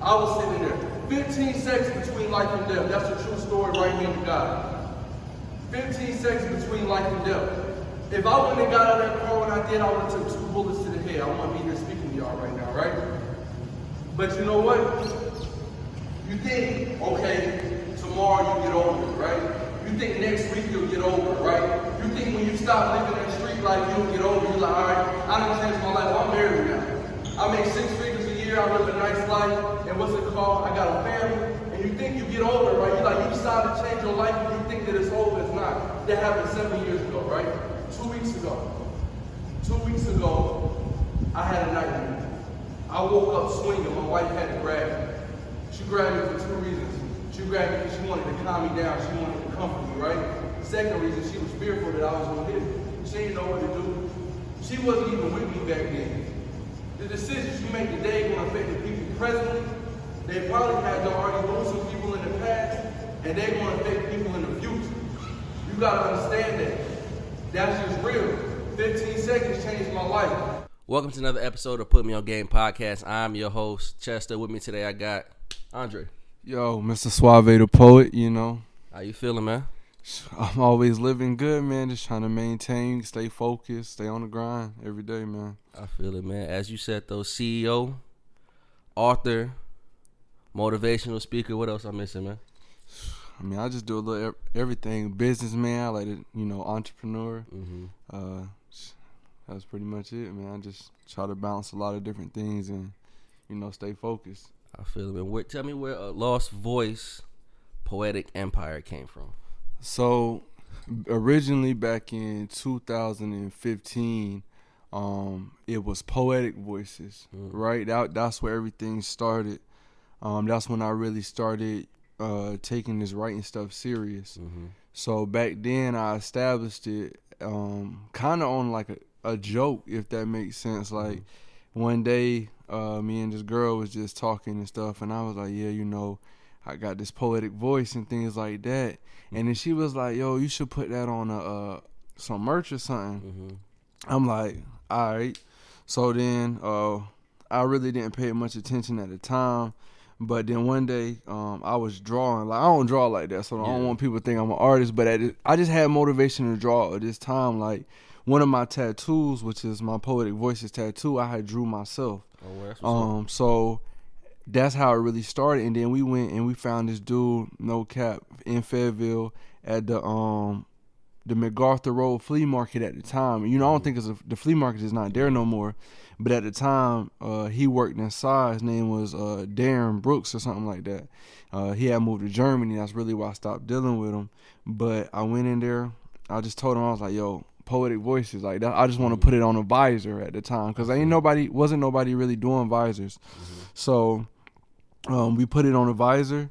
I was sitting there. 15 seconds between life and death. That's a true story right here to God. 15 seconds between life and death. If I wouldn't have got out of that car when I did, I would have took 2 bullets to the head. I wouldn't be here speaking to y'all right now, right? But you know what? You think, okay, tomorrow you get over it, right? You think next week you'll get over it, right? You think when you stop living that street life, you'll get over it. You're like, all right, I done changed my life. I'm married now. I make 6 figures a year. I live a nice life. And what's it called? I got a family. And you think you get over it, right? You're like, you decide to change your life and you think that it's over. It's not. That happened 7 years ago, right? 2 weeks ago. 2 weeks ago, I had a nightmare. I woke up swinging. My wife had to grab me. She grabbed me for 2 reasons. She grabbed me because she wanted to calm me down. She wanted to comfort me, right? The second reason, she was fearful that I was going to hit her. She didn't know what to do. She wasn't even with me back then. The decisions you make today going to affect the people presently. They probably had to already lose some people in the past, and they're going to affect people in the future. You got to understand that. That's just real. 15 seconds changed my life. Welcome to another episode of Put Me On Game Podcast. I'm your host, Chesterr. With me today, I got Andre. Yo, Mr. Suave, the poet, you know. How you feeling, man? I'm always living good, man. Just trying to maintain, stay focused, stay on the grind every day, man. I feel it, man. As you said, though, CEO, author, motivational speaker. What else I'm missing, man? I mean, I just do a little everything. Businessman, I like it, entrepreneur. That's pretty much it, man. I just try to balance a lot of different things and, stay focused. I feel it, man. Tell me where a Lost Voice Poetic empire came from. So, originally back in 2015, it was Poetic Voices, right? That's where everything started. That's when I really started taking this writing stuff serious. So back then I established it kind of on like a joke, if that makes sense. Like one day me and this girl was just talking and stuff, and I was like, yeah, I got this poetic voice and things like that. And then she was like, yo, you should put that on some merch or something. I'm like, all right. So then I really didn't pay much attention at the time. But then one day I was drawing. Like, I don't draw like that, so I don't want people to think I'm an artist. But I just had motivation to draw at this time. Like, one of my tattoos, which is my Poetic Voices tattoo, I had drew myself. Oh, well, that's what's up. So that's how it really started. And then we went and we found this dude, no cap, in Fayetteville at the MacArthur Road flea market at the time. I don't think the flea market is not there no more. But at the time, he worked inside. His name was Darren Brooks or something like that. He had moved to Germany. That's really why I stopped dealing with him. But I went in there. I just told him, I was like, yo, Poetic Voices, like that. I just want to put it on a visor at the time because wasn't nobody really doing visors. So we put it on a visor.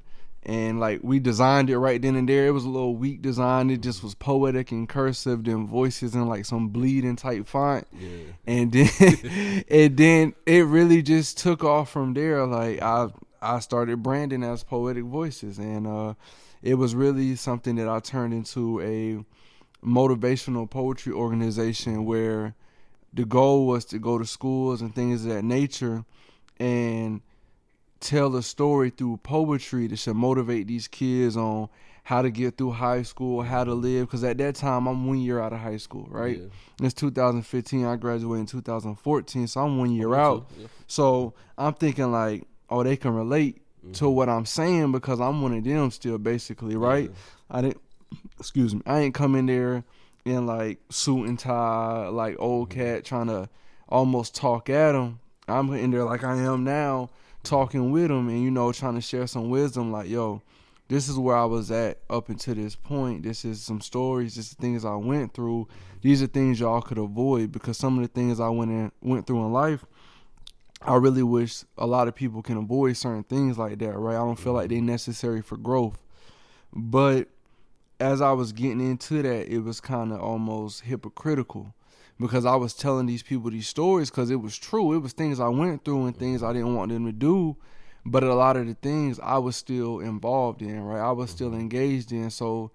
And like we designed it right then and there. It was a little weak design. It just was poetic and cursive, then voices in like some bleeding type font. Yeah. And then it really just took off from there. Like I started branding as Poetic Voices, and it was really something that I turned into a motivational poetry organization where the goal was to go to schools and things of that nature and tell a story through poetry that should motivate these kids on how to get through high school, how to live. Because at that time, I'm 1 year out of high school, right? Yeah. It's 2015. I graduated in 2014, so I'm 1 year out. Yeah. So I'm thinking like, oh, they can relate to what I'm saying because I'm one of them still, basically, right? Yeah. I ain't come in there in like suit and tie, like old cat trying to almost talk at them. I'm in there like I am now, talking with them and, trying to share some wisdom like, yo, this is where I was at up until this point. This is some stories. This is things I went through. These are things y'all could avoid because some of the things I went through in life, I really wish a lot of people can avoid certain things like that, right? I don't feel like they're necessary for growth. But as I was getting into that, it was kind of almost hypocritical because I was telling these people these stories because it was true. It was things I went through and things I didn't want them to do. But a lot of the things I was still involved in, right? I was still engaged in. So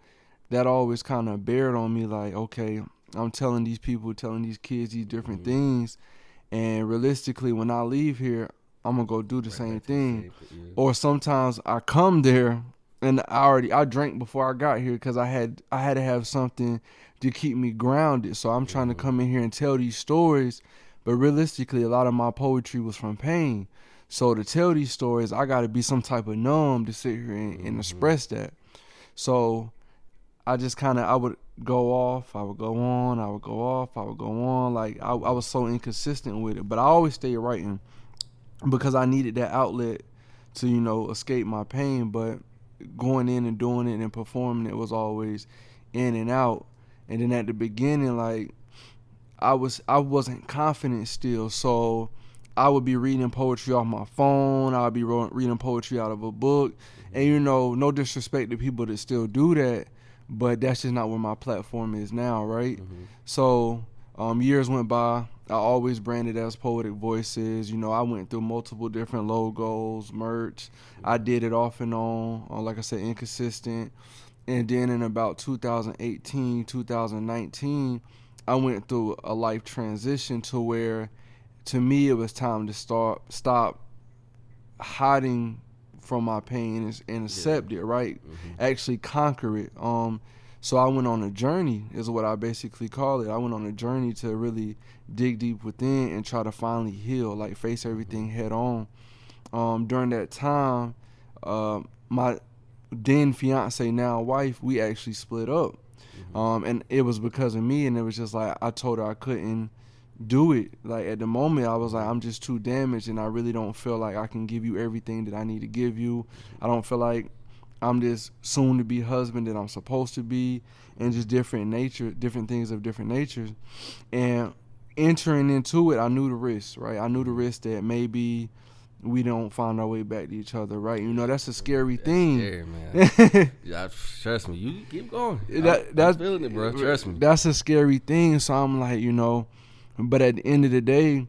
that always kind of bared on me like, okay, I'm telling these people, telling these kids these different things. And realistically, when I leave here, I'm gonna go do the same back to the thing. same thing, yeah. Or sometimes I come there and I drank before I got here because I had to have something to keep me grounded. So I'm trying to come in here and tell these stories, but realistically, a lot of my poetry was from pain. So to tell these stories, I got to be some type of numb to sit here and express that. So I just kind of, I would go off, I would go on, I would go off, I would go on. Like I was so inconsistent with it, but I always stayed writing because I needed that outlet to, escape my pain. But going in and doing it and performing it was always in and out. And then at the beginning, like I wasn't confident still, so I would be reading poetry off my phone. I would be reading poetry out of a book. And no disrespect to people that still do that, but that's just not where my platform is now, right? So years went by. I always branded as Poetic Voices. I went through multiple different logos, merch. I did it off and on, like I said, inconsistent. And then in about 2018, 2019, I went through a life transition to where, to me, it was time to stop hiding from my pain and accept it, right? Actually conquer it. So I went on a journey, is what I basically call it. I went on a journey to really dig deep within and try to finally heal, like face everything head on. During that time, my then fiance, now wife, we actually split up. And it was because of me, and it was just like I told her I couldn't do it. Like at the moment I was like, I'm just too damaged and I really don't feel like I can give you everything that I need to give you. I don't feel like I'm this soon to be husband that I'm supposed to be, and just different things of different natures. And entering into it, I knew the risk, right? I knew the risk that maybe we don't find our way back to each other, right? That's a scary thing. Scary, man. Yeah, trust me. You keep going. I'm feeling it, bro. Trust me. That's a scary thing. So I'm like, but at the end of the day,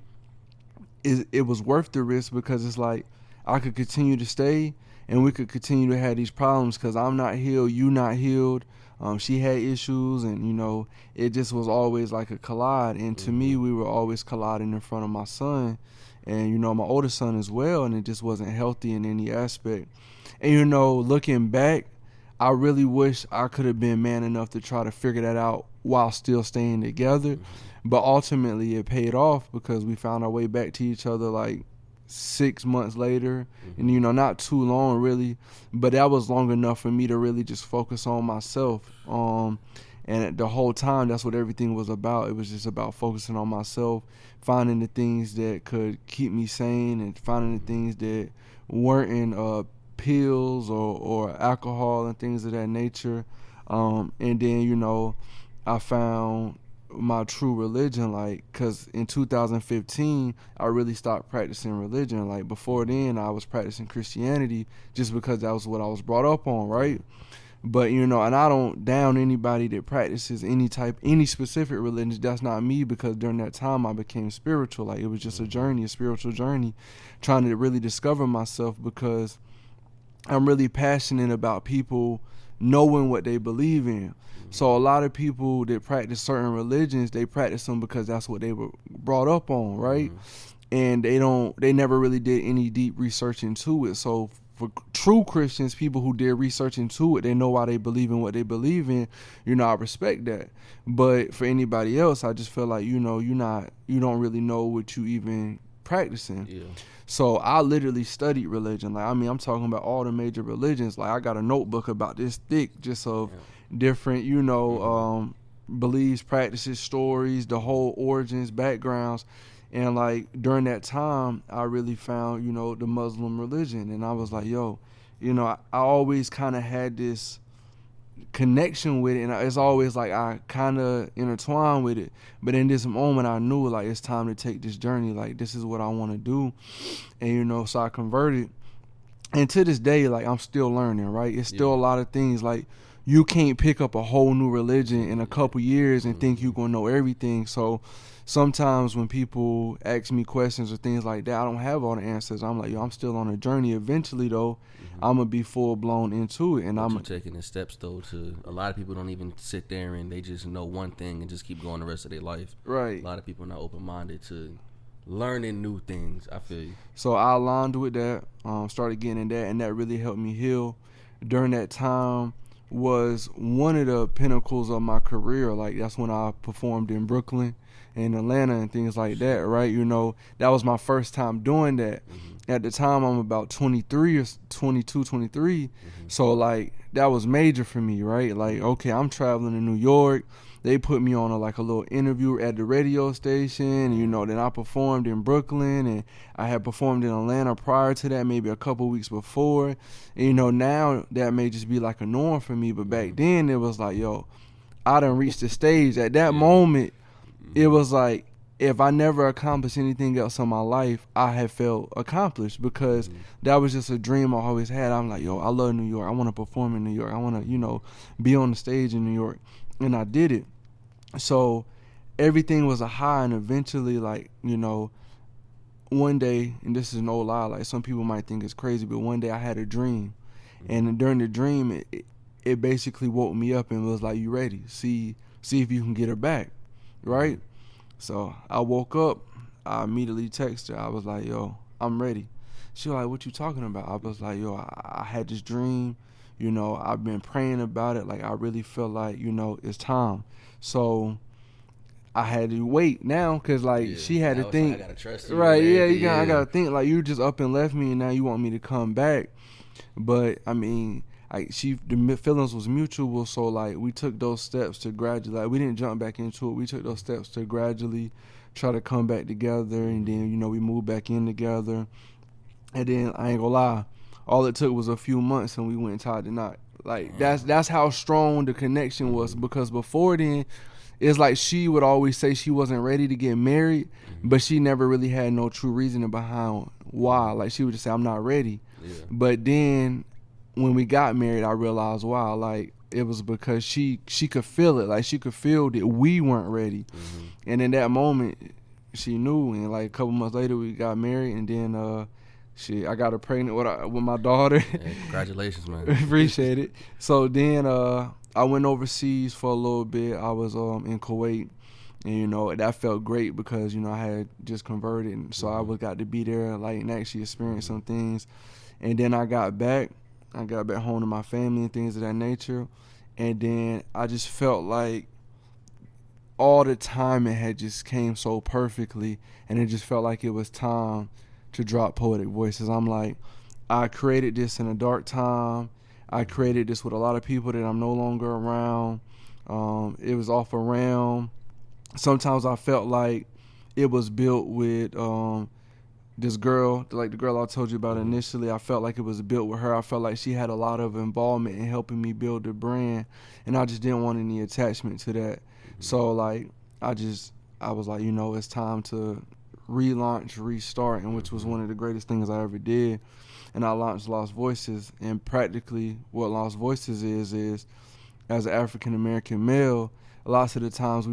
it was worth the risk, because it's like I could continue to stay and we could continue to have these problems because I'm not healed, you not healed. She had issues, and it just was always like a collide. And to me, we were always colliding in front of my son, and my oldest son as well, and it just wasn't healthy in any aspect. And looking back, I really wish I could have been man enough to try to figure that out while still staying together. But ultimately it paid off because we found our way back to each other like 6 months later. And not too long really, but that was long enough for me to really just focus on myself. And the whole time, that's what everything was about. It was just about focusing on myself, finding the things that could keep me sane, and finding the things that weren't in pills or alcohol and things of that nature. And then, I found my true religion, like, because in 2015, I really stopped practicing religion. Like, before then, I was practicing Christianity just because that was what I was brought up on, right? But, and I don't down anybody that practices any specific religion. That's not me, because during that time I became spiritual. Like, it was just a spiritual journey, trying to really discover myself, because I'm really passionate about people knowing what they believe in. So a lot of people that practice certain religions, they practice them because that's what they were brought up on, right? And they never really did any deep research into it. So for true Christians, people who did research into it, they know why they believe in what they believe in. I respect that. But for anybody else, I just feel like, you don't really know what you even practicing. Yeah. So I literally studied religion. Like, I'm talking about all the major religions. Like, I got a notebook about this thick just of different, beliefs, practices, stories, the whole origins, backgrounds. And like during that time, I really found, the Muslim religion. And I was like, yo, I always kind of had this connection with it, and it's always like I kind of intertwine with it. But in this moment, I knew like it's time to take this journey. Like, this is what I want to do. And so I converted. And to this day, like, I'm still learning, right? It's still a lot of things. Like, you can't pick up a whole new religion in a couple years and think you're gonna know everything. So sometimes when people ask me questions or things like that, I don't have all the answers. I'm like, yo, I'm still on a journey. Eventually, though, I'm gonna be full blown into it. And I'm taking the steps though. To a lot of people don't even sit there and they just know one thing and just keep going the rest of their life. Right. A lot of people are not open minded to learning new things. I feel you. So I aligned with that, started getting in that, and that really helped me heal. During that time was one of the pinnacles of my career. Like, that's when I performed in Brooklyn and Atlanta and things like that, right? You know, that was my first time doing that. At the time, I'm about 23 or 22, 23. So, like, that was major for me, right? Like, okay, I'm traveling to New York. They put me on a little interview at the radio station, you know. Then I performed in Brooklyn, and I had performed in Atlanta prior to that, maybe a couple weeks before. And, you know, now that may just be like a norm for me, but back then it was like, yo, I done reached the stage. At that moment, it was like, if I never accomplished anything else in my life, I had felt accomplished, because that was just a dream I always had. I'm like, yo, I love New York. I want to perform in New York. I want to, you know, be on the stage in New York. And I did it. So everything was a high, and eventually, like, you know, one day, and this is no lie, like, some people might think it's crazy, but one day I had a dream. And during the dream, it basically woke me up and was like, you ready? See if you can get her back, right? So I woke up, I immediately texted her. I was like, yo, I'm ready. She was like, what you talking about? I was like, yo, I had this dream. You know, I've been praying about it. Like, I really feel like, you know, it's time. So I had to wait now, because, like, she had to think. I gotta trust you. Right, yeah, I got to think. Like, you just up and left me, and now you want me to come back. But, I mean, the feelings was mutual, so, like, we took those steps to gradually, like, we didn't jump back into it. We took those steps to gradually try to come back together, and then, you know, we moved back in together. And then, I ain't gonna lie, all it took was a few months, and we went and tied the knot. Like, that's how strong the connection was, because before then, it's like she would always say she wasn't ready to get married, but she never really had no true reasoning behind why. Like, she would just say, I'm not ready. Yeah. But then when we got married, I realized, wow, like, it was because she could feel it. Like, she could feel that we weren't ready. And in that moment, she knew. And, like, a couple months later, we got married, and then I got her pregnant with my daughter. Hey, congratulations, man. Appreciate it. So then I went overseas for a little bit. I was in Kuwait, and, you know, that felt great because, you know, I had just converted, and so I got to be there, like, and actually experience some things. And then I got back home to my family and things of that nature, and then I just felt like all the time it had just came so perfectly, and it just felt like it was time to drop Poetic Voices. I'm like, I created this in a dark time. I created this with a lot of people that I'm no longer around. It was off a realm. Sometimes I felt like it was built with this girl, like the girl I told you about initially. I felt like it was built with her. I felt like she had a lot of involvement in helping me build the brand, and I just didn't want any attachment to that. So, like, I was like, you know, it's time to relaunch, restart, and which was one of the greatest things I ever did. And I launched Lost Voices, and practically what Lost Voices is as an African American male, lots of the times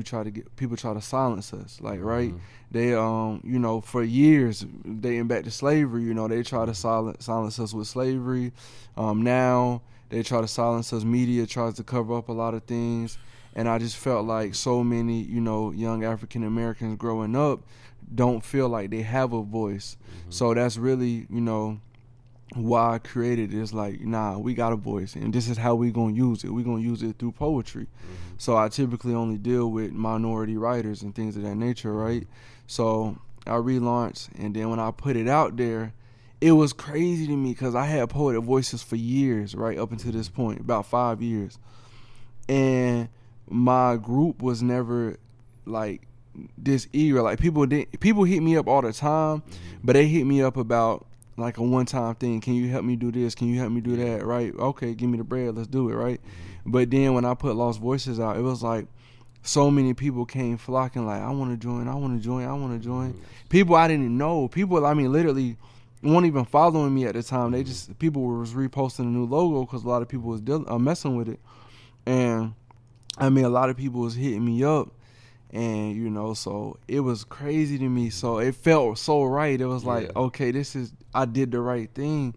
people try to silence us, like, right? They you know, for years dating back to slavery, you know, they try to silence us with slavery. Now they try to silence us. Media tries to cover up a lot of things, and I just felt like so many, you know, young African Americans growing up don't feel like they have a voice. So that's really, you know, why I created it. Is like, nah, we got a voice, and this is how we gonna use it. We gonna use it through poetry. So I typically only deal with minority writers and things of that nature, right? So I relaunched, and then when I put it out there, it was crazy to me because I had Poetic Voices for years, right, up until this point, about 5 years, and my group was never like this eager. Like, people hit me up all the time, but they hit me up about like a one-time thing. Can you help me do this? Can you help me do that? Right? Okay, give me the bread. Let's do it, right? But then when I put Lost Voices out, it was like so many people came flocking like, I want to join. People I didn't know. People, I mean, literally weren't even following me at the time. People was reposting the new logo because a lot of people was messing with it. And, I mean, a lot of people was hitting me up. And, you know, so it was crazy to me. So it felt so right. It was like, okay, I did the right thing.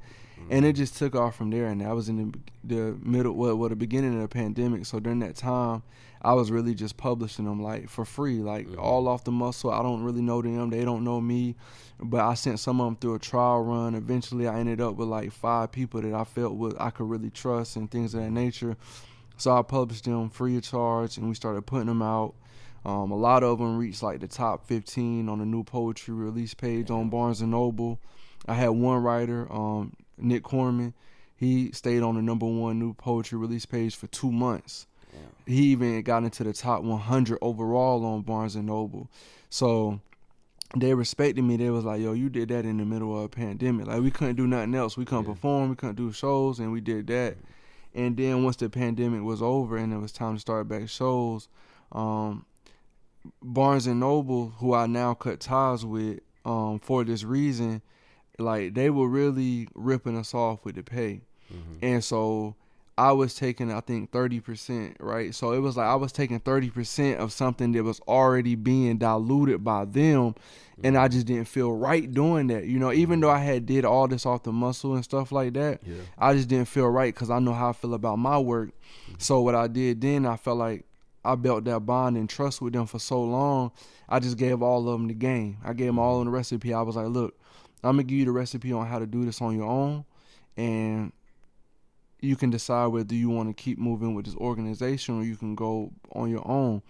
And it just took off from there. And that was in the middle, the beginning of the pandemic. So during that time, I was really just publishing them like for free, like all off the muscle. I don't really know them. They don't know me. But I sent some of them through a trial run. Eventually, I ended up with like 5 people that I felt I could really trust and things of that nature. So I published them free of charge, and we started putting them out. A lot of them reached like the top 15 on the new poetry release page on Barnes & Noble. I had one writer, Nick Corman. He stayed on the #1 new poetry release page for 2 months. Yeah. He even got into the top 100 overall on Barnes & Noble. So they respected me. They was like, yo, you did that in the middle of a pandemic. Like, we couldn't do nothing else. We couldn't perform. We couldn't do shows, and we did that. And then once the pandemic was over and it was time to start back shows, Barnes & Noble, who I now cut ties with for this reason, like, they were really ripping us off with the pay. And so I was taking, I think, 30%, right? So it was like I was taking 30% of something that was already being diluted by them, and I just didn't feel right doing that. You know, even though I had did all this off the muscle and stuff like that, I just didn't feel right because I know how I feel about my work. So what I did then, I felt like I built that bond and trust with them for so long, I just gave all of them the game. I gave them all of them the recipe. I was like, look, I'm going to give you the recipe on how to do this on your own, and you can decide whether you want to keep moving with this organization or you can go on your own.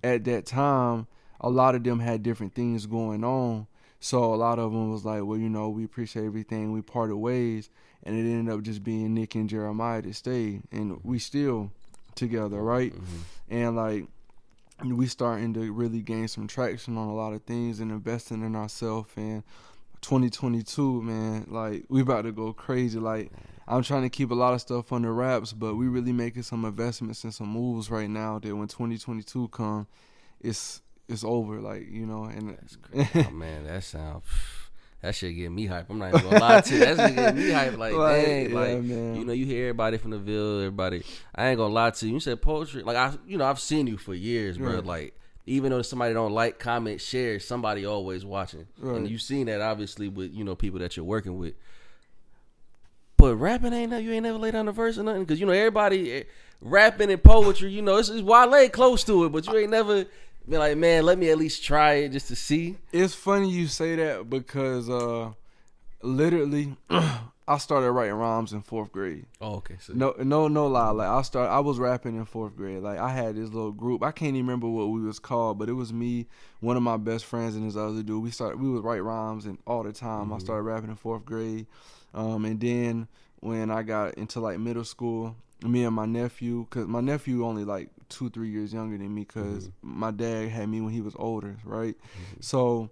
At that time, a lot of them had different things going on. So a lot of them was like, well, you know, we appreciate everything. We parted ways. And it ended up just being Nick and Jeremiah that stayed. And we still together, right? And like, we starting to really gain some traction on a lot of things and investing in ourselves. And 2022, man, like, we about to go crazy. Like, I'm trying to keep a lot of stuff under wraps, but we really making some investments and some moves right now that when 2022 come, it's over, like, you know. And that's crazy. Oh, man, that shit get me hype. I'm not even gonna lie to you. That shit get me hype. Like, dang, like, man. You know, you hear everybody from the Ville, everybody. I ain't gonna lie to you. You said poetry, like, I've seen you for years, bro. Like, even though somebody don't like, comment, share, somebody always watching. And you've seen that obviously with, you know, people that you're working with. But rapping you ain't never laid down a verse or nothing, because, you know, everybody rapping and poetry, you know, it's Wale close to it, but you ain't never been like, man, let me at least try it just to see. It's funny you say that because literally I started writing rhymes in 4th grade. Oh, okay. So. No lie. Like, I was rapping in 4th grade. Like, I had this little group. I can't even remember what we was called, but it was me, one of my best friends, and this other dude. We would write rhymes and all the time. I started rapping in 4th grade. And then when I got into like middle school, me and my nephew, because my nephew only like 2-3 years younger than me, because my dad had me when he was older, right? So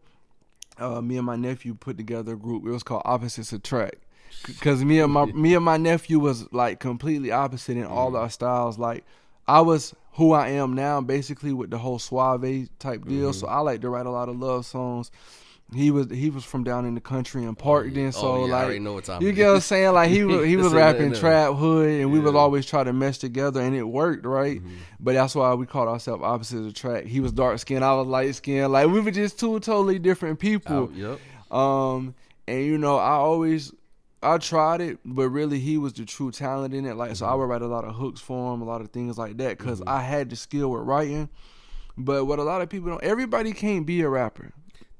me and my nephew put together a group. It was called Opposites Attract, because me and my nephew was like completely opposite in all our styles. Like, I was who I am now, basically, with the whole Suave type deal. So I like to write a lot of love songs. He was from down in the country in Parkton, so like, I already know what time you get what I'm saying? Like, he was rapping trap hood, and we would always try to mesh together, and it worked, right? But that's why we called ourselves Opposites Attract. He was dark skinned, I was light skinned. Like, we were just two totally different people. And you know, I tried it, but really he was the true talent in it. Like, so I would write a lot of hooks for him, a lot of things like that, because I had the skill with writing. But what a lot of people don't, everybody can't be a rapper.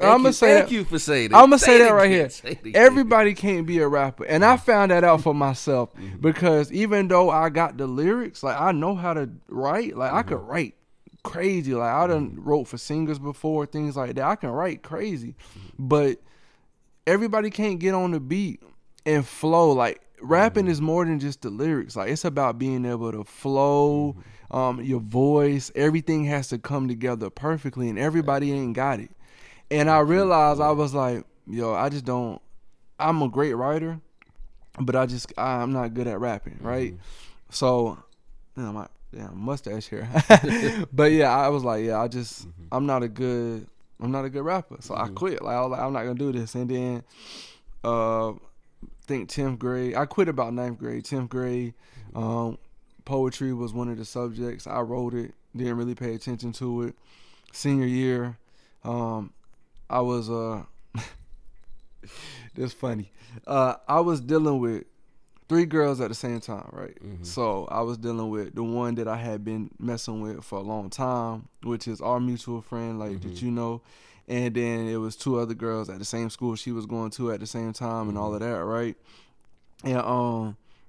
Thank you for saying that. I'm going to say that right here. Everybody can't be a rapper. And I found that out for myself, because even though I got the lyrics, like, I know how to write. Like, I could write crazy. Like, I done wrote for singers before, things like that. I can write crazy. But everybody can't get on the beat and flow. Like, rapping is more than just the lyrics. Like, it's about being able to flow, your voice. Everything has to come together perfectly, and everybody ain't got it. And I realized, I was like, yo, I'm a great writer, but I'm not good at rapping, right? So, my mustache here. But yeah, I was like, yeah, I'm not a good rapper. So I quit. Like, I was like, I'm not gonna do this. And then think 10th grade. I quit about 9th grade. 10th grade, poetry was one of the subjects. I wrote it, didn't really pay attention to it. senior year, I was this funny. I was dealing with 3 girls at the same time, right? Mm-hmm. So I was dealing with the one that I had been messing with for a long time, which is our mutual friend, like that you know. And then it was 2 other girls at the same school she was going to at the same time and all of that, right? And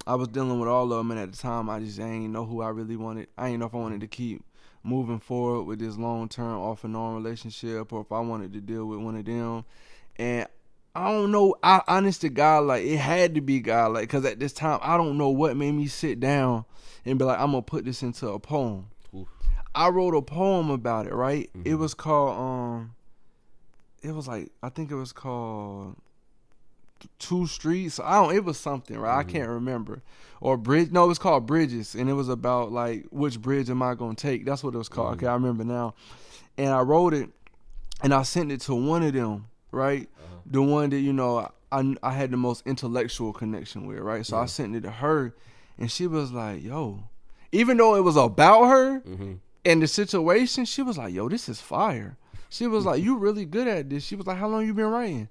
I was dealing with all of them, and at the time I ain't know who I really wanted. I ain't know if I wanted to keep moving forward with this long-term off and on relationship, or if I wanted to deal with one of them. And I don't know. I honest to God, like it had to be God, like because at this time I don't know what made me sit down and be like, I'm gonna put this into a poem. Oof. I wrote a poem about it, right? It was called it was like I think it was called Two Streets. It was something, right? I can't remember. Or Bridge. No, it was called Bridges, and it was about like which bridge am I gonna take? That's what it was called. Okay, I remember now. And I wrote it, and I sent it to one of them, right? The one that you know I had the most intellectual connection with, right? So I sent it to her, and she was like, "Yo," even though it was about her and the situation, she was like, "Yo, this is fire." She was like, "You really good at this." She was like, "How long you been writing?"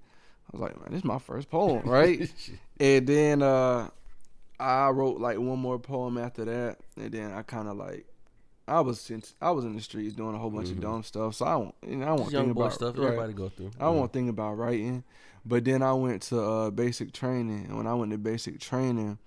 I was like, "Man, this is my first poem, right?" And then I wrote like one more poem after that, and then I kind of like I was in the streets doing a whole bunch of dumb stuff, so I won't think about stuff right. everybody go through. I won't think about writing, but then I went to basic training, and when I went to basic training,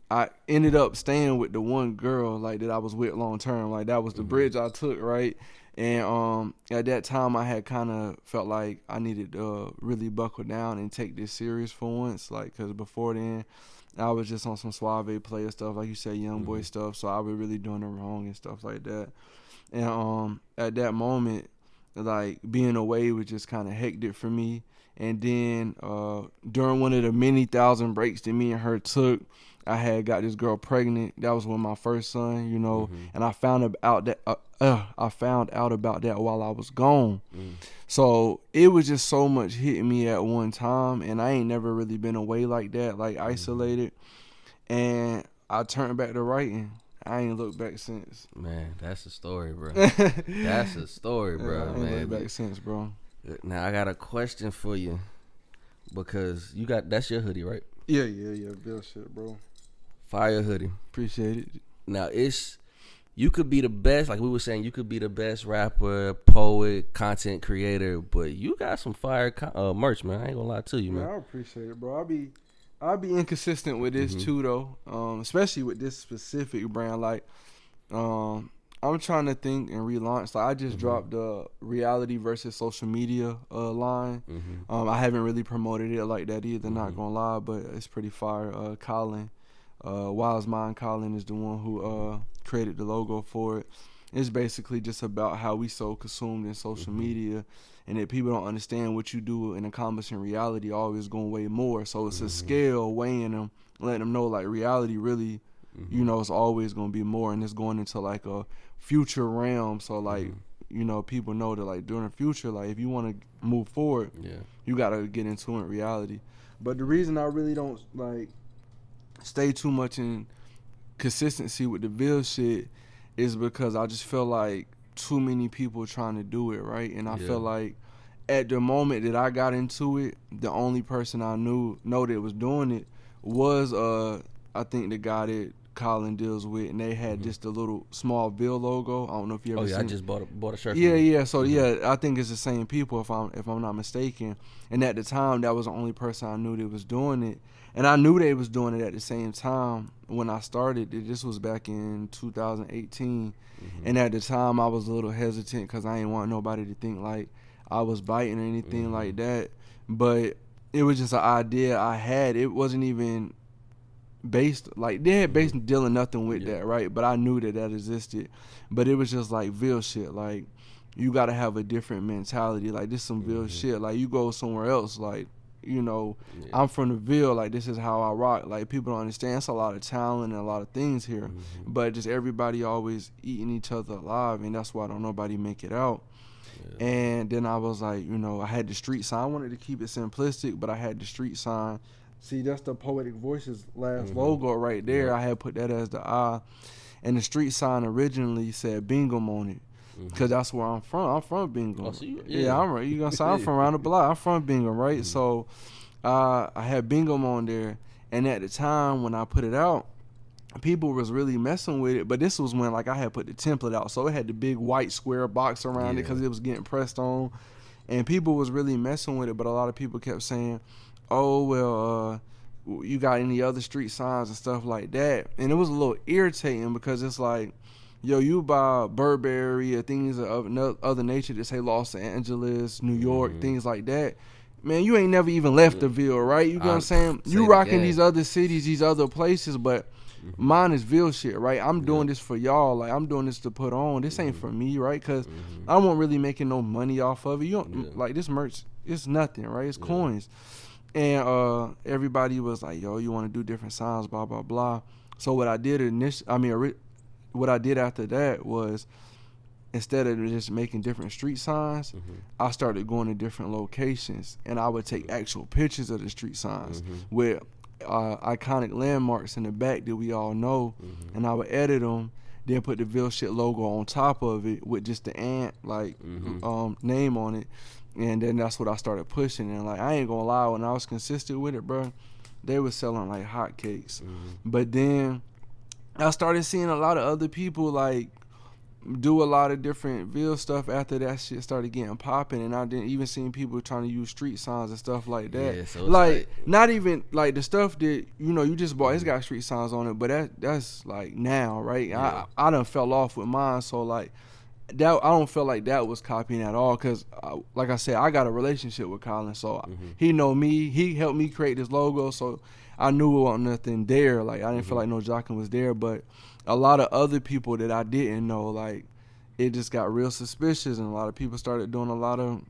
I ended up staying with the one girl like that I was with long term, like that was the bridge I took, right? And at that time I had kind of felt like I needed to really buckle down and take this serious for once, like because before then I was just on some Suave player stuff, like you said, young boy stuff, so I was really doing it wrong and stuff like that. And at that moment, like being away was just kind of hectic for me. And then during one of the many thousand breaks that me and her took, I had got this girl pregnant. That was with my first son, you know, and I found out about that while I was gone. So it was just so much hitting me at one time, and I ain't never really been away like that, like isolated. And I turned back to writing. I ain't looked back since. Man, that's a story, bro. That's a story, bro. I ain't looked back since, bro. Now I got a question for you, because that's your hoodie, right? Yeah. Bill shit, bro. Fire hoodie. Appreciate it. Now you could be the best, like we were saying, you could be the best rapper, poet, content creator, but you got some fire merch, man. I ain't gonna lie to you, man. I appreciate it, bro. I'll be inconsistent with this too, though. Especially with this specific brand. Like, I'm trying to think and relaunch. Like, I just dropped the reality versus social media line. I haven't really promoted it like that either. Not gonna lie, but it's pretty fire. Colin. Wild's Mind Colin is the one who created the logo for it. It's basically just about how we so consumed in social media, and that people don't understand what you do and accomplish in reality always going way more. So it's a scale weighing them, letting them know like reality really, you know, it's always going to be more, and it's going into like a future realm. So like, you know, people know that like during the future, like if you want to move forward, you got to get into it in reality. But the reason I really don't like stay too much in consistency with the Ville shit is because I just feel like too many people trying to do it, right? And I feel like at the moment that I got into it, the only person I know that was doing it was I think the guy that Colin deals with, and they had just a little small Ville logo. I don't know if you ever seen I just bought a shirt. Yeah. So I think it's the same people if I'm not mistaken. And at the time, that was the only person I knew that was doing it. And I knew they was doing it at the same time when I started. This was back in 2018. And at the time, I was a little hesitant because I didn't want nobody to think like I was biting or anything like that. But it was just an idea I had. It wasn't even based, like, they had based dealing nothing with that, right? But I knew that existed. But it was just like Ville shit. Like, you got to have a different mentality. Like, this some Ville shit. Like, you go somewhere else, like, you know, I'm from the Ville, like this is how I rock. Like people don't understand, it's a lot of talent and a lot of things here, but just everybody always eating each other alive, and that's why don't nobody make it out. And then I was like, you know, I had the street sign. I wanted to keep it simplistic, but I had the street sign. See, that's the Poetic Voices last logo right there. I had put that as the I, and the street sign originally said Bingham on it. because that's where I'm from. I'm from Bingham. Oh, so you gonna say I'm from around the block. I'm from Bingham, right? So I had Bingham on there, and at the time when I put it out, people was really messing with it. But this was when like I had put the template out, so it had the big white square box around it because it was getting pressed on, and people was really messing with it. But a lot of people kept saying, "Oh well, you got any other street signs and stuff like that?" And it was a little irritating because it's like, yo, you buy Burberry or things of other nature that say Los Angeles, New York, things like that. Man, you ain't never even left the Ville, right? You know what I'm saying? You rocking these other cities, these other places, but mine is Ville shit, right? I'm doing this for y'all. Like, I'm doing this to put on. This ain't for me, right? Because I won't really making no money off of it. You don't like this merch. It's nothing, right? It's coins. And everybody was like, yo, you want to do different signs, blah, blah, blah. So what I did what I did after that was, instead of just making different street signs, I started going to different locations, and I would take actual pictures of the street signs with iconic landmarks in the back that we all know, and I would edit them, then put the Ville Shit logo on top of it with just the ant name on it. And then that's what I started pushing. And like, I ain't gonna lie, when I was consistent with it, bro, they were selling like hotcakes. But then I started seeing a lot of other people like do a lot of different Ville stuff after that shit started getting popping, and I didn't even see people trying to use street signs and stuff like that. Yeah, so like not even like the stuff that you just bought. It's got street signs on it, but that's like now, right? Yeah. I done fell off with mine, so like that I don't feel like that was copying at all, because like I said, I got a relationship with Colin, so he know me. He helped me create this logo, so I knew it wasn't nothing there. Like, I didn't feel like no jocking was there. But a lot of other people that I didn't know, like, it just got real suspicious, and a lot of people started doing a lot of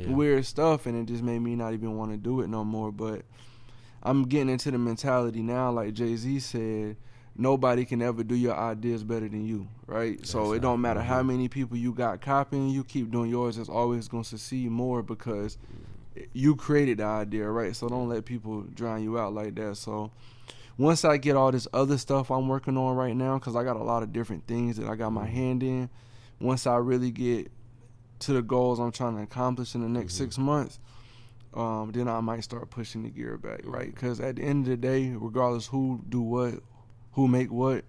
weird stuff, and it just made me not even want to do it no more. But I'm getting into the mentality now, like Jay-Z said, nobody can ever do your ideas better than you, right? That's so it don't matter how many people you got copying, you keep doing yours, it's always going to succeed more because you created the idea, right? So don't let people drown you out like that. So once I get all this other stuff I'm working on right now, because I got a lot of different things that I got my hand in, once I really get to the goals I'm trying to accomplish in the next 6 months, then I might start pushing the gear back, right? Because at the end of the day, regardless who do what, who make what,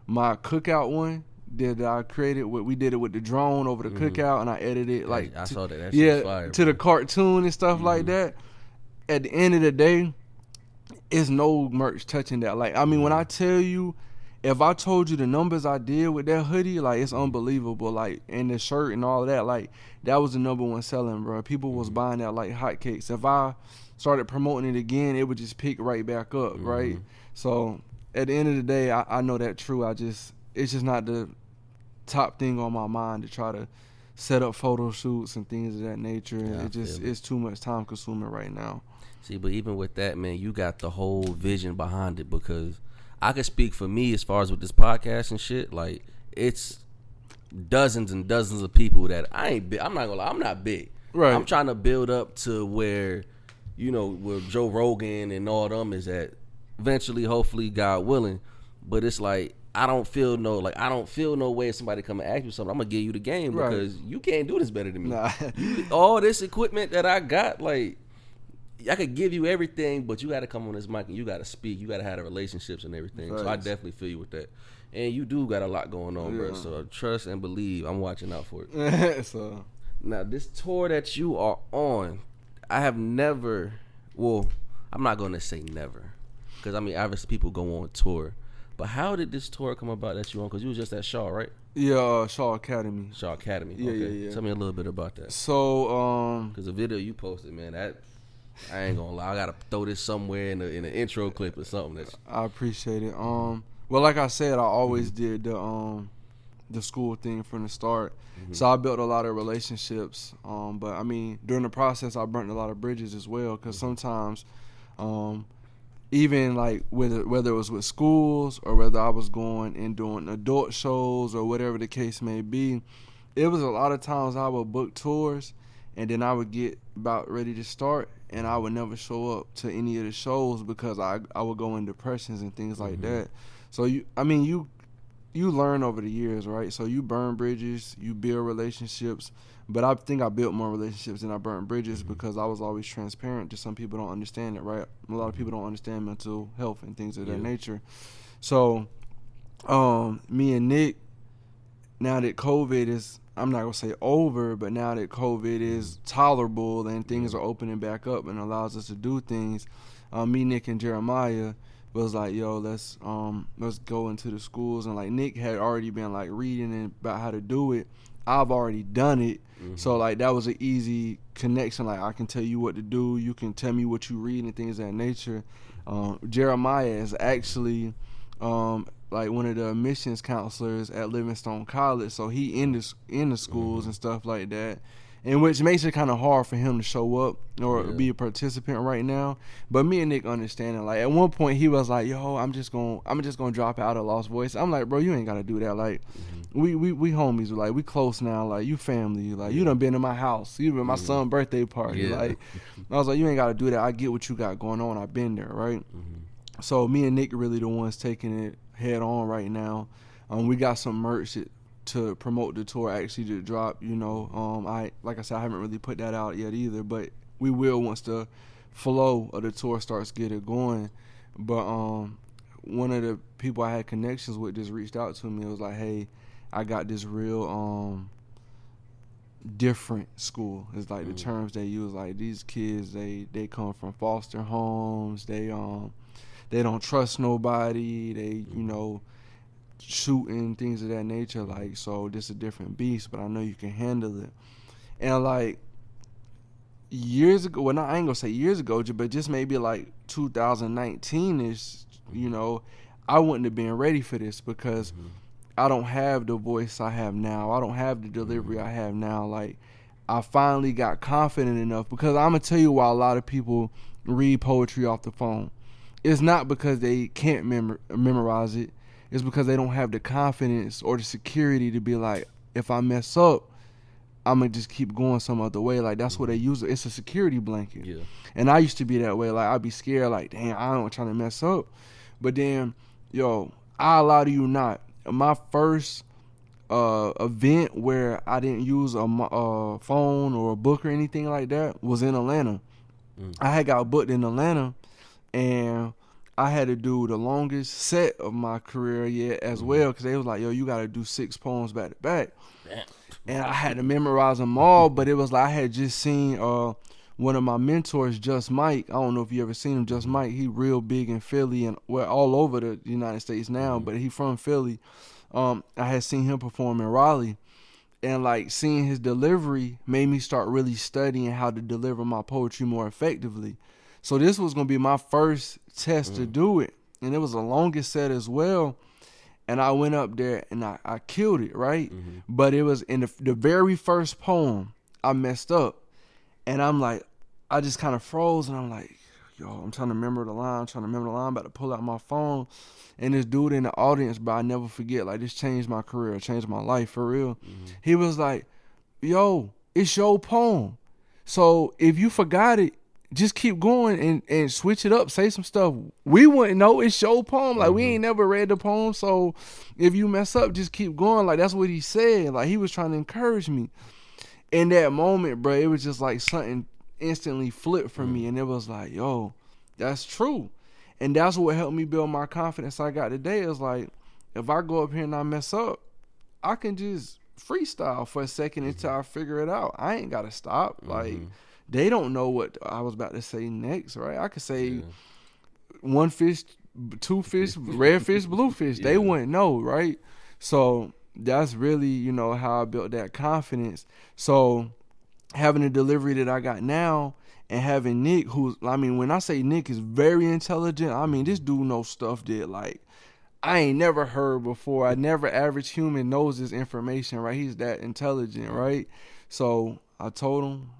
my cookout one that I created, we did it with the drone over the cookout, and I edited it like I saw that. That shit's fire, to the cartoon and stuff like that. At the end of the day, it's no merch touching that. Like, I mean, when I tell you, if I told you the numbers I did with that hoodie, like, it's unbelievable. Like, and the shirt and all of that, like, that was the number one selling, bro. People was buying that like hotcakes. If I started promoting it again, it would just pick right back up, right? So at the end of the day, I know that true. It's just not the top thing on my mind to try to set up photo shoots and things of that nature. Yeah, it's too much time consuming right now. See, but even with that, man, you got the whole vision behind it, because I can speak for me as far as with this podcast and shit. Like, it's dozens and dozens of people that I'm not gonna lie, I'm not big. Right. I'm trying to build up to where, where Joe Rogan and all them is at. Eventually, hopefully, God willing. But it's like, I don't feel no way if somebody come and ask you something, I'm gonna give you the game, because you can't do this better than me. Nah. All this equipment that I got, like, I could give you everything, but you got to come on this mic and you got to speak. You got to have the relationships and everything. Right. So I definitely feel you with that. And you do got a lot going on, bro. So trust and believe. I'm watching out for it. So now, this tour that you are on, I have never. Well, I'm not gonna say never, because I mean, obviously people go on tour. But how did this tour come about that you on? Because you was just at Shaw, right? Yeah, Shaw Academy. Shaw Academy. Yeah, okay. yeah. Tell me a little bit about that. So, because the video you posted, man, that. I ain't gonna lie. I gotta throw this somewhere in an intro clip or something. I appreciate it. Well, like I said, I always did the school thing from the start. So I built a lot of relationships. But I mean, during the process, I burnt a lot of bridges as well. Because sometimes, even like whether it was with schools or whether I was going and doing adult shows or whatever the case may be, it was a lot of times I would book tours, and then I would get about ready to start, and I would never show up to any of the shows because I would go in depressions and things like that. So you you learn over the years, right? So you burn bridges, you build relationships. But I think I built more relationships than I burned bridges because I was always transparent. Just some people don't understand it, right? A lot of people don't understand mental health and things of that nature. So, me and Nick, now that COVID is, I'm not gonna say over, but now that COVID is tolerable and things are opening back up and allows us to do things, me, Nick, and Jeremiah was like, yo, let's go into the schools. And like Nick had already been like reading about how to do it. I've already done it. So like that was an easy connection. Like I can tell you what to do. You can tell me what you read and things of that nature. Jeremiah is actually like one of the admissions counselors at Livingstone College. So he in the schools and stuff like that. And which makes it kind of hard for him to show up or be a participant right now. But me and Nick understand it. Like at one point he was like, "Yo, I'm just gonna drop out of Lost Voice." I'm like, "Bro, you ain't gotta do that. Like, we homies. Like we close now. Like you family. Like you done been in my house. You been at my son's birthday party. Like I was like, you ain't gotta do that. I get what you got going on. I've been there, right? So me and Nick really the ones taking it head on right now. We got some merch to promote the tour actually to drop, like I said, I haven't really put that out yet either, but we will once the flow of the tour starts getting going. But one of the people I had connections with just reached out to me. It was like, hey, I got this real different school. It's like the terms they use, like these kids, they come from foster homes, they don't trust nobody, they shooting, things of that nature. Like, so this is a different beast, but I know you can handle it. And like years ago, well, I ain't gonna say years ago, but just maybe like 2019-ish, I wouldn't have been ready for this because I don't have the voice I have now. I don't have the delivery I have now. Like, I finally got confident enough, because I'm gonna tell you why a lot of people read poetry off the phone. It's not because they can't memorize it. It's because they don't have the confidence or the security to be like, if I mess up, I'm going to just keep going some other way. Like, that's what they use. It's a security blanket. Yeah. And I used to be that way. Like, I'd be scared, like, damn, I don't try to mess up. But then, I lie to you not. My first event where I didn't use a phone or a book or anything like that was in Atlanta. I had got booked in Atlanta, and I had to do the longest set of my career yet as well, because they was like, yo, you got to do 6 poems back to back. And I had to memorize them all, but it was like I had just seen one of my mentors, Just Mike. I don't know if you ever seen him, Just Mike. He real big in Philly and all over the United States now, but he from Philly. I had seen him perform in Raleigh, and like seeing his delivery made me start really studying how to deliver my poetry more effectively. So this was going to be my first test to do it. And it was the longest set as well. And I went up there and I killed it, right? But it was in the very first poem, I messed up. And I'm like, I just kind of froze. And I'm like, yo, I'm trying to remember the line. I'm about to pull out my phone. And this dude in the audience, but I never forget, like, this changed my career, changed my life for real. He was like, yo, it's your poem. So if you forgot it, just keep going and switch it up. Say some stuff we wouldn't know. It's your poem. Like, we ain't never read the poem. So if you mess up, just keep going. Like, that's what he said. Like, he was trying to encourage me. In that moment, bro, it was just like something instantly flipped for me. And it was like, yo, that's true. And that's what helped me build my confidence I got today. Is like, if I go up here and I mess up, I can just freestyle for a second until I figure it out. I ain't got to stop. Like, they don't know what I was about to say next, right? I could say 1 fish, 2 fish, red fish, blue fish. They wouldn't know, right? So that's really, how I built that confidence. So having the delivery that I got now and having Nick, when I say Nick is very intelligent, this dude knows stuff that, like, I ain't never heard before. Average human knows this information, right? He's that intelligent, right? So I told him,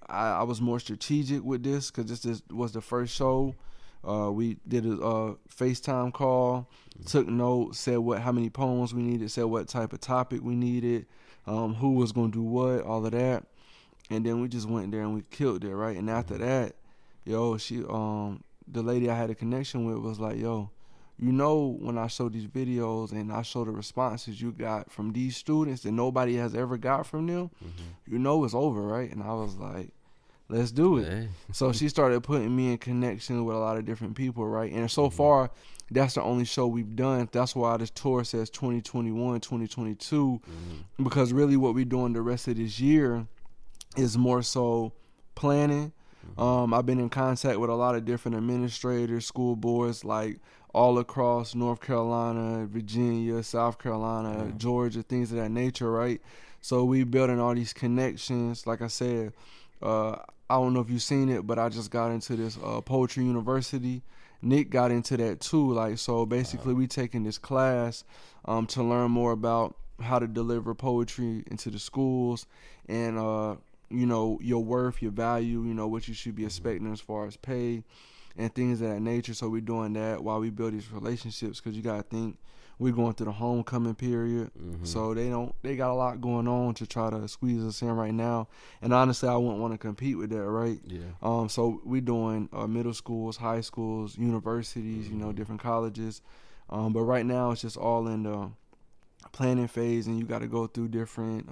I was more strategic with this because this was the first show. We did a FaceTime call, took notes, said how many poems we needed, said what type of topic we needed, who was going to do what, all of that. And then we just went there and we killed it, right? And after that, the lady I had a connection with was like, yo, when I show these videos and I show the responses you got from these students that nobody has ever got from them, it's over, right? And I was like, let's do it. Hey. So she started putting me in connection with a lot of different people, right? And so far, that's the only show we've done. That's why this tour says 2021, 2022, because really what we're doing the rest of this year is more so planning. I've been in contact with a lot of different administrators, school boards, like all across North Carolina, Virginia, South Carolina, Georgia, things of that nature, right? So we building all these connections. Like I said, I don't know if you've seen it, but I just got into this poetry university. Nick got into that too. Like, so basically we taking this class to learn more about how to deliver poetry into the schools and, your worth, your value, what you should be expecting as far as pay and things of that nature. So we're doing that while we build these relationships, because you got to think we're going through the homecoming period. So they got a lot going on to try to squeeze us in right now. And honestly, I wouldn't want to compete with that, right? Yeah. So we're doing middle schools, high schools, universities, different colleges. But right now it's just all in the planning phase, and you got to go through different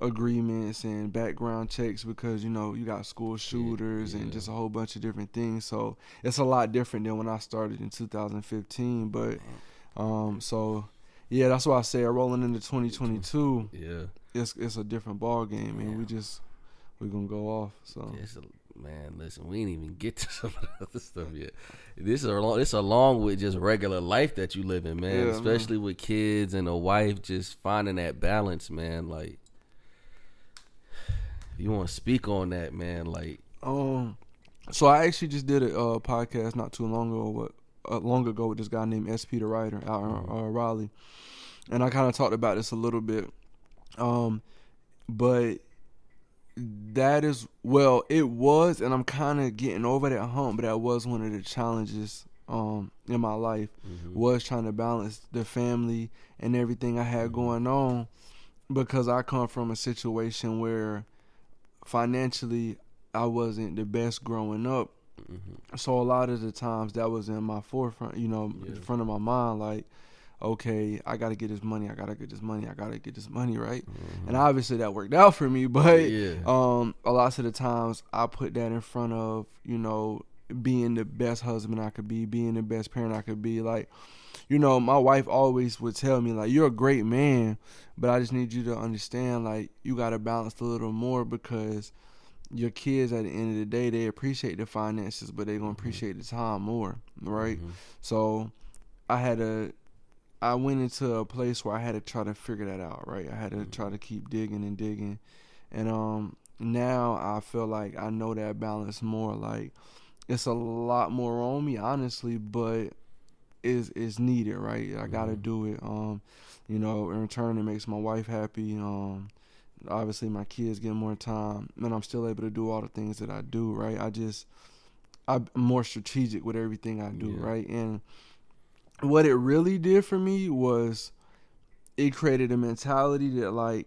agreements and background checks, because you got school shooters and just a whole bunch of different things. So it's a lot different than when I started in 2015. But so yeah, that's why I say rolling into 2022. Yeah, it's a different ball game, and we're gonna go off. So man, listen, we ain't even get to some of the other stuff yet. This is along with just regular life that you live in, man. Especially with kids and a wife, just finding that balance, man. Like, you want to speak on that, man? Like, so I actually just did a podcast not too long ago with this guy named SP the Writer out in Raleigh, and I kind of talked about this a little bit. But that is, it was, and I'm kind of getting over that hump. But that was one of the challenges in my life, was trying to balance the family and everything I had going on, because I come from a situation where financially I wasn't the best growing up. So a lot of the times that was in my forefront, in front of my mind, like, okay, I got to get this money, right? And obviously that worked out for me, but a lot of the times I put that in front of, being the best husband I could be, being the best parent I could be. Like, my wife always would tell me, like, you're a great man, but I just need you to understand, like, you got to balance a little more, because your kids, at the end of the day, they appreciate the finances, but they're going to appreciate the time more, right? So I went into a place where I had to try to figure that out, right? I had to try to keep digging. And now I feel like I know that balance more. Like, it's a lot more on me, honestly, but it's needed, right? I got to do it. In return, it makes my wife happy. Obviously, my kids get more time, and I'm still able to do all the things that I do, right? I'm more strategic with everything I do, right? And what it really did for me was it created a mentality that, like,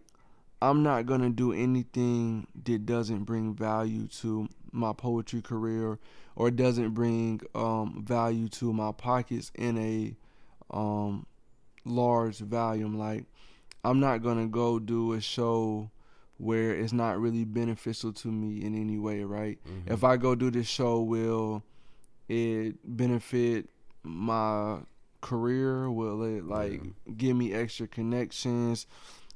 I'm not going to do anything that doesn't bring value to my poetry career, or doesn't bring value to my pockets in a large volume. Like, I'm not going to go do a show where it's not really beneficial to me in any way, right? If I go do this show, will it benefit my career? Will it give me extra connections?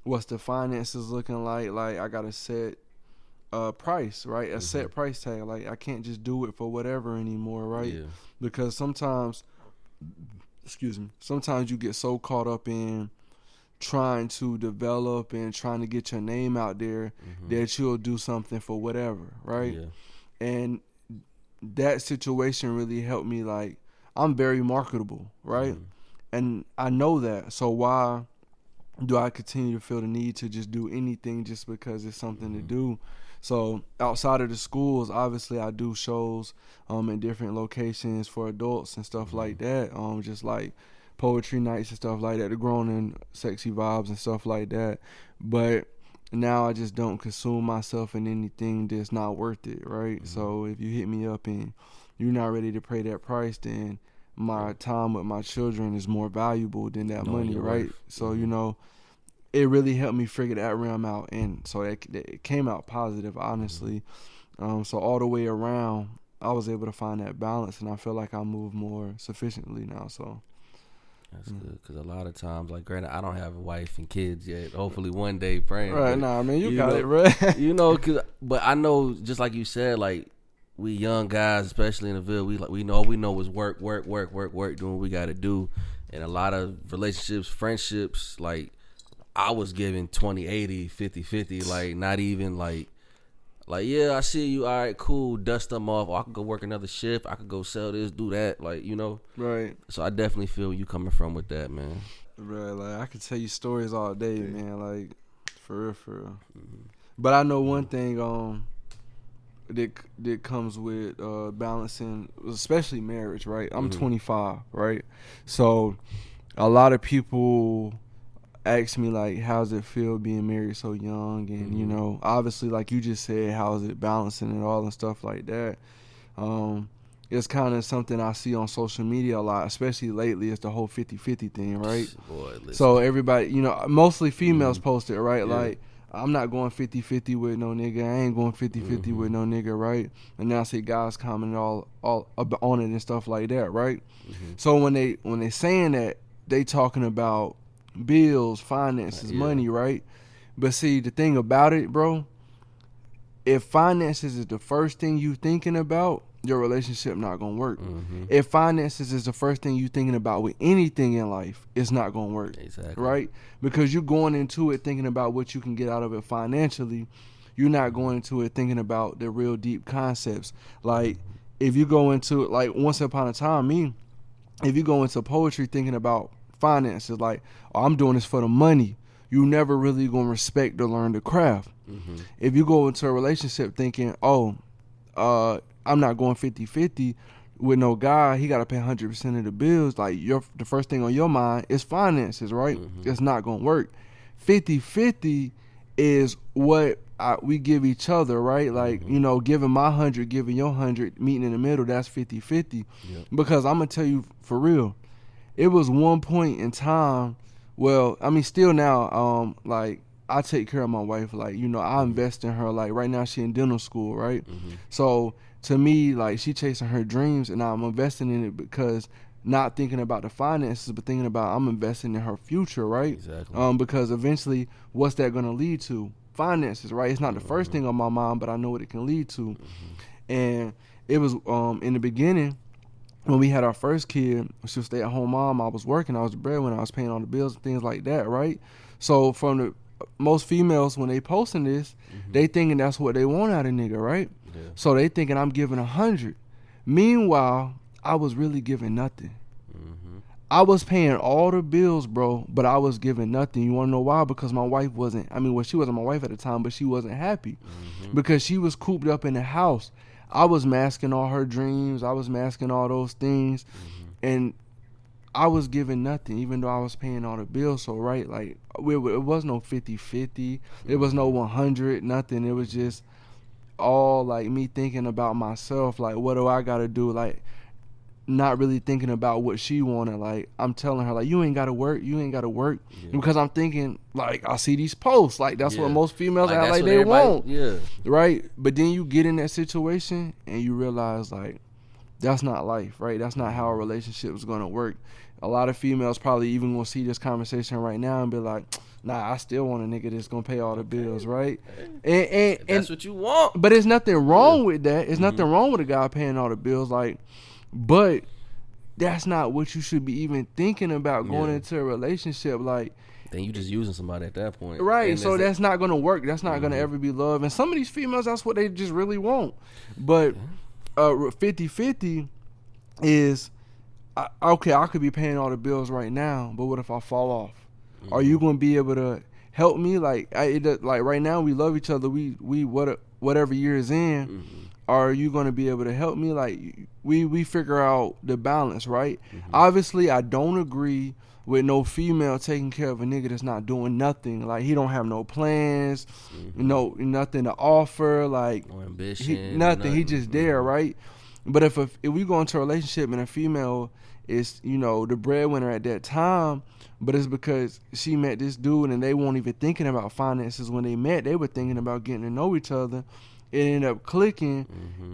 What's the finances looking like? Like, I got a set price, right? A set price tag. Like, I can't just do it for whatever anymore, right? Because sometimes you get so caught up in trying to develop and trying to get your name out there that you'll do something for whatever, right? And that situation really helped me. Like, I'm very marketable, right? And I know that. So why do I continue to feel the need to just do anything just because it's something to do? So outside of the schools, obviously I do shows in different locations for adults and stuff like that. Just like poetry nights and stuff like that, the grown and sexy vibes and stuff like that. But now I just don't consume myself in anything that's not worth it, right? So if you hit me up and you're not ready to pay that price, then my time with my children is more valuable than that money, right? Worth. So, you know, it really helped me figure that realm out. And so it came out positive, honestly. So all the way around, I was able to find that balance, and I feel like I move more sufficiently now. So that's good, because a lot of times, like, granted, I don't have a wife and kids yet. Hopefully, one day, praying. Right, but, nah, man, you got know, it, bro. You know, but I know, just like you said, like, we young guys, especially in the Ville, we know is work, doing what we got to do, and a lot of relationships, friendships, like, I was giving 20-80, 50-50, like, not even like, yeah, I see you, all right, cool, dust them off, or I could go work another shift, I could go sell this, do that, like, you know. Right. So I definitely feel you coming from with that, man. Right, like, I could tell you stories all day, man, like, for real. But I know one thing, that comes with balancing, especially marriage, right? I'm 25, right? So a lot of people ask me, like, how's it feel being married so young? And, you know, obviously, like you just said, how's it balancing it all and stuff like that? It's kind of something I see on social media a lot, especially lately. It's the whole 50-50 thing, right? Boy, so everybody, you know, mostly females post it, right? Yeah. Like, I'm not going 50-50 with no nigga. I ain't going 50-50 with no nigga, right? And then I see guys commenting all on it and stuff like that, right? So when they saying that, they talking about bills, finances, money, right? But see, the thing about it, bro, if finances is the first thing you thinking about, your relationship not gonna work. If finances is the first thing you thinking about with anything in life, it's not gonna work. Exactly. Right? Because you're going into it thinking about what you can get out of it financially. You're not going into it thinking about the real deep concepts. Like, if you go into it, like, once upon a time, if you go into poetry thinking about finances, like, oh, I'm doing this for the money, you never really gonna respect or learn the craft. If you go into a relationship thinking, I'm not going 50-50 with no guy, he got to pay 100% of the bills, like, the first thing on your mind is finances, right? It's not going to work. 50-50 is what we give each other, right? Like, you know, giving my 100, giving your 100, meeting in the middle, that's 50-50. Because I'm going to tell you for real, it was one point in time, well, I mean, still now, like, I take care of my wife, like, you know, I invest in her, like, right now she in dental school, right? So to me, like, she chasing her dreams, and I'm investing in it because not thinking about the finances, but thinking about I'm investing in her future, right? Exactly. Because eventually, what's that going to lead to? Finances, right? It's not the first thing on my mind, but I know what it can lead to. And it was in the beginning, when we had our first kid, she was stay-at-home mom, I was working, I was the breadwinner, I was paying all the bills and things like that, right? So from the most females, when they posting this, they thinking that's what they want out of nigga, right? So they thinking I'm giving 100. Meanwhile, I was really giving nothing. I was paying all the bills, bro, but I was giving nothing. You want to know why? Because my wife wasn't, she wasn't my wife at the time, but she wasn't happy because she was cooped up in the house. I was masking all her dreams. I was masking all those things. And I was giving nothing, even though I was paying all the bills. So, right, like, it was no 50-50. It was no 100, nothing. It was just all, like, me thinking about myself. Like, what do I got to do? Like, not really thinking about what she wanted. Like, I'm telling her, like, you ain't got to work. Because I'm thinking, like, I see these posts. Like, that's what most females act like they want. Right? But then you get in that situation and you realize, like, that's not life, right? That's not how a relationship is going to work. A lot of females probably even going to see this conversation right now and be like, nah, I still want a nigga that's going to pay all the bills, right? And that's what you want. But there's nothing wrong with that. There's nothing wrong with a guy paying all the bills, like, but that's not what you should be even thinking about going into a relationship. Like, then you just using somebody at that point. Right, and so that's not going to work. That's not going to ever be love. And some of these females, that's what they just really want. But 50-50 is, okay, I could be paying all the bills right now, but what if I fall off? Are you going to be able to help me? Like, like right now we love each other. We whatever year is in, are you going to be able to help me? Like, we figure out the balance, right? Obviously, I don't agree with no female taking care of a nigga that's not doing nothing. Like, he don't have no plans, nothing to offer, like, no ambition, nothing. He just there, right? But if we go into a relationship and a female is, you know, the breadwinner at that time, but it's because she met this dude and they weren't even thinking about finances when they met. They were thinking about getting to know each other. It ended up clicking,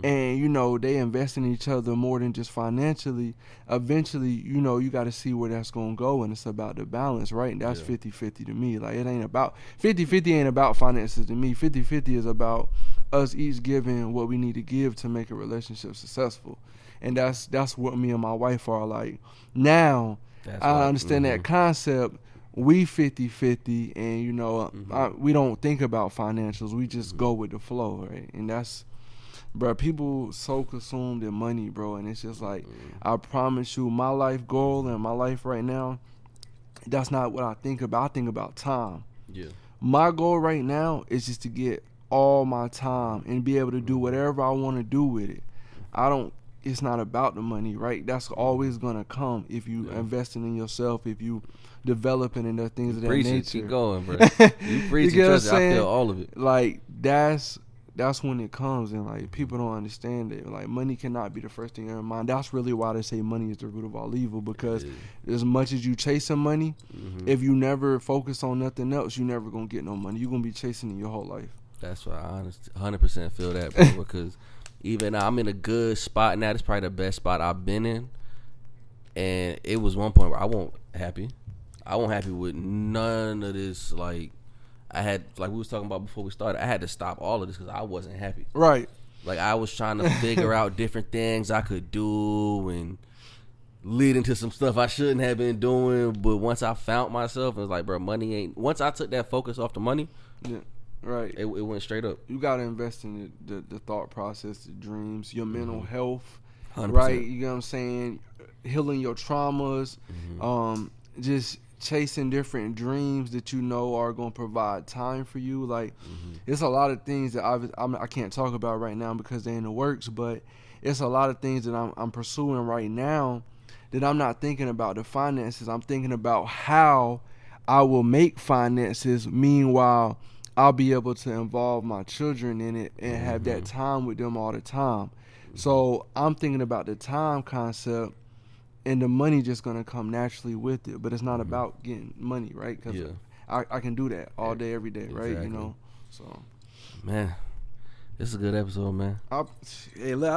and, you know, they invest in each other more than just financially. Eventually, you know, you got to see where that's going to go, and it's about the balance, right? And that's 50-50 to me. Like, it ain't about 50-50 ain't about finances to me. 50-50 is about us each giving what we need to give to make a relationship successful. And that's what me and my wife are like. Now, I understand that concept. We 50-50, and, you know, we don't think about financials. We just go with the flow, right? And that's, bro, people so consumed in money, bro. And it's just like, I promise you, my life goal and my life right now, that's not what I think about. I think about time. Yeah. My goal right now is just to get all my time and be able to do whatever I want to do with it. It's not about the money, right? That's always gonna come if you investing in yourself, if you developing in the things of that nature. Keep going, bro. You preach it, trust it. I feel all of it. Like, that's when it comes, and like, people don't understand it. Like, money cannot be the first thing in your mind. That's really why they say money is the root of all evil, because as much as you chasing money, if you never focus on nothing else, you never gonna get no money. You're gonna be chasing it your whole life. That's why I 100% feel that, bro, because even now I'm in a good spot now. It's probably the best spot I've been in. And it was one point where I wasn't happy. I wasn't happy with none of this. Like, I had, like we was talking about before we started, I had to stop all of this because I wasn't happy. Right. Like, I was trying to figure out different things I could do and lead into some stuff I shouldn't have been doing. But once I found myself, it was like, bro, money ain't. Once I took that focus off the money, right, it went straight up. You gotta invest in the thought process, the dreams, your mental health, 100%. Right? You know what I'm saying? Healing your traumas, just chasing different dreams that you know are gonna provide time for you. Like, it's a lot of things that I can't talk about right now because they're in the works, but it's a lot of things that I'm pursuing right now that I'm not thinking about the finances. I'm thinking about how I will make finances. Meanwhile, I'll be able to involve my children in it and have that time with them all the time. So I'm thinking about the time concept, and the money just going to come naturally with it. But it's not about getting money, right? Because I can do that all day, every day, right? You know? So, man, this is a good episode, man. I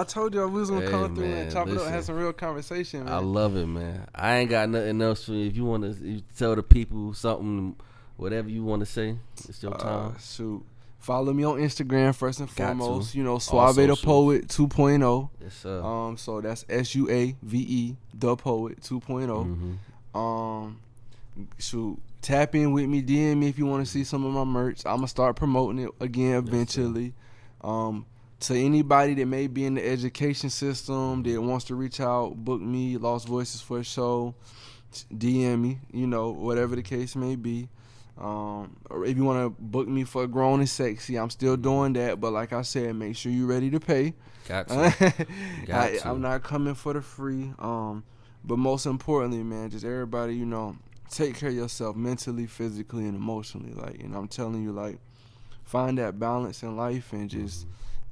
told you we was going to come through and chop it up and have some real conversation, man. I love it, man. I ain't got nothing else for you. If you want to tell the people something, whatever you want to say, it's your time. Shoot. Follow me on Instagram first and foremost. You know, Suave the Poet 2.0. Yes, sir. So that's SUAVE the Poet 2.0. Shoot. Tap in with me, DM me if you want to see some of my merch. I'm gonna start promoting it again eventually. To anybody that may be in the education system that wants to reach out, book me, Lost Voices for a show, DM me, you know, whatever the case may be. Or if you want to book me for Grown and Sexy, I'm still doing that. But like I said, make sure you're ready to pay. Got to. I'm not coming for the free. But most importantly, man, just everybody, you know, take care of yourself mentally, physically, and emotionally. Like, and I'm telling you, like, find that balance in life and just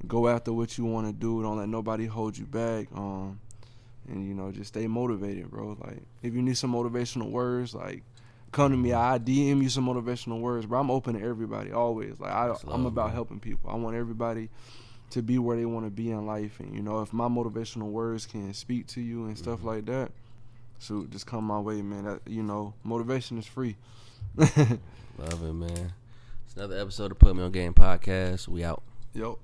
go after what you want to do. Don't let nobody hold you back. And, you know, just stay motivated, bro. Like, if you need some motivational words, like, come to me. I DM you some motivational words, bro. I'm open to everybody, always. Like, I'm about helping people. I want everybody to be where they want to be in life. And, you know, if my motivational words can speak to you and stuff like that, shoot, just come my way, man. That, you know, motivation is free. Love it, man. It's another episode of Put Me On Game Podcast. We out. Yo.